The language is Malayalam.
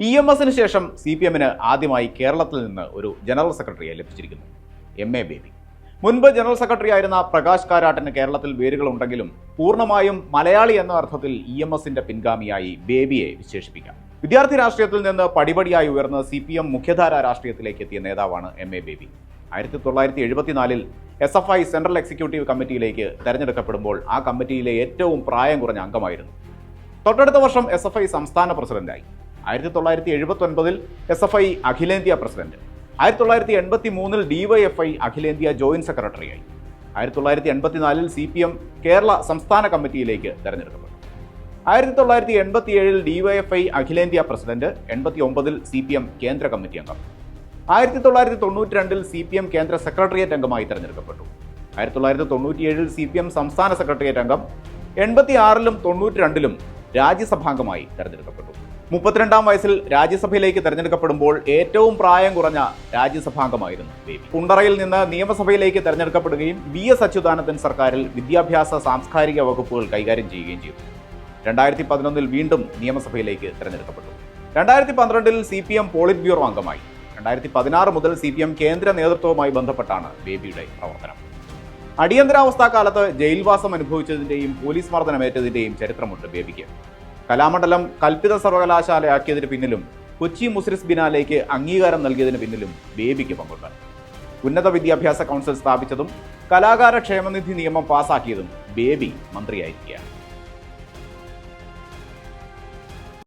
EMSന് ശേഷം CPMന് ആദ്യമായി കേരളത്തിൽ നിന്ന് ഒരു ജനറൽ സെക്രട്ടറിയെ ലഭിച്ചിരിക്കുന്നു. MA baby. മുൻപ് ജനറൽ സെക്രട്ടറി ആയിരുന്ന പ്രകാശ് കാരാട്ടിന് കേരളത്തിൽ വേരുകളുണ്ടെങ്കിലും പൂർണ്ണമായും മലയാളി എന്ന അർത്ഥത്തിൽ EMSന്റെ പിൻഗാമിയായി ബേബിയെ വിശേഷിപ്പിക്കാം. വിദ്യാർത്ഥി രാഷ്ട്രീയത്തിൽ നിന്ന് പടിപടിയായി ഉയർന്ന് CPM മുഖ്യധാര രാഷ്ട്രീയത്തിലേക്ക് എത്തിയ നേതാവാണ് MA ബേബി. 1974-ൽ SFI സെൻട്രൽ എക്സിക്യൂട്ടീവ് കമ്മിറ്റിയിലേക്ക് തെരഞ്ഞെടുക്കപ്പെടുമ്പോൾ ആ കമ്മിറ്റിയിലെ ഏറ്റവും പ്രായം കുറഞ്ഞ അംഗമായിരുന്നു. തൊട്ടടുത്ത വർഷം SFI സംസ്ഥാന പ്രസിഡന്റായി. 1979-ൽ SFI അഖിലേന്ത്യാ പ്രസിഡന്റ്. 1983-ൽ DYFI അഖിലേന്ത്യാ ജോയിന്റ് സെക്രട്ടറിയായി. 1984-ൽ CPM കേരള സംസ്ഥാന കമ്മിറ്റിയിലേക്ക് തെരഞ്ഞെടുക്കപ്പെട്ടു. 1987-ൽ DYFI അഖിലേന്ത്യാ പ്രസിഡന്റ്. 89-ൽ CPM കേന്ദ്ര കമ്മിറ്റി അംഗം. 1992-ൽ CPM കേന്ദ്ര സെക്രട്ടേറിയറ്റ് അംഗമായി തെരഞ്ഞെടുക്കപ്പെട്ടു. 1997-ൽ CPM സംസ്ഥാന സെക്രട്ടേറിയറ്റ് അംഗം. 86-ലും 92-ലും രാജ്യസഭാംഗമായി തെരഞ്ഞെടുക്കപ്പെട്ടു. 32-ാം വയസ്സിൽ രാജ്യസഭയിലേക്ക് തെരഞ്ഞെടുക്കപ്പെടുമ്പോൾ ഏറ്റവും പ്രായം കുറഞ്ഞ രാജ്യസഭാംഗമായിരുന്നു ബേബി. കുണ്ടറയിൽ നിന്ന് നിയമസഭയിലേക്ക് തെരഞ്ഞെടുക്കപ്പെടുകയും VS അച്യുതാനന്ദൻ സർക്കാരിൽ വിദ്യാഭ്യാസ സാംസ്കാരിക വകുപ്പുകൾ കൈകാര്യം ചെയ്യുകയും ചെയ്തു. 2011-ൽ വീണ്ടും നിയമസഭയിലേക്ക് തെരഞ്ഞെടുക്കപ്പെട്ടു. 2012-ൽ CPM പോളിറ്റ് ബ്യൂറോ അംഗമായി. 2016 മുതൽ CPM കേന്ദ്ര നേതൃത്വവുമായി ബന്ധപ്പെട്ടാണ് ബേബിയുടെ പ്രവർത്തനം. അടിയന്തരാവസ്ഥാ കാലത്ത് ജയിൽവാസം അനുഭവിച്ചതിന്റെയും പോലീസ് മർദ്ദനമേറ്റതിന്റെയും ചരിത്രമുണ്ട് ബേബിക്ക്. കലാമണ്ഡലം കൽപ്പിത സർവകലാശാലയാക്കിയതിന് പിന്നിലും കൊച്ചി മുസ്രിസ് ബിനാലേക്ക് അംഗീകാരം നൽകിയതിന് പിന്നിലും ബേബിക്ക് പങ്കുണ്ട്. ഉന്നത വിദ്യാഭ്യാസ കൗൺസിൽ സ്ഥാപിച്ചതും കലാകാര ക്ഷേമനിധി നിയമം പാസാക്കിയതും ബേബി മന്ത്രിയായിരിക്കുകയാണ്.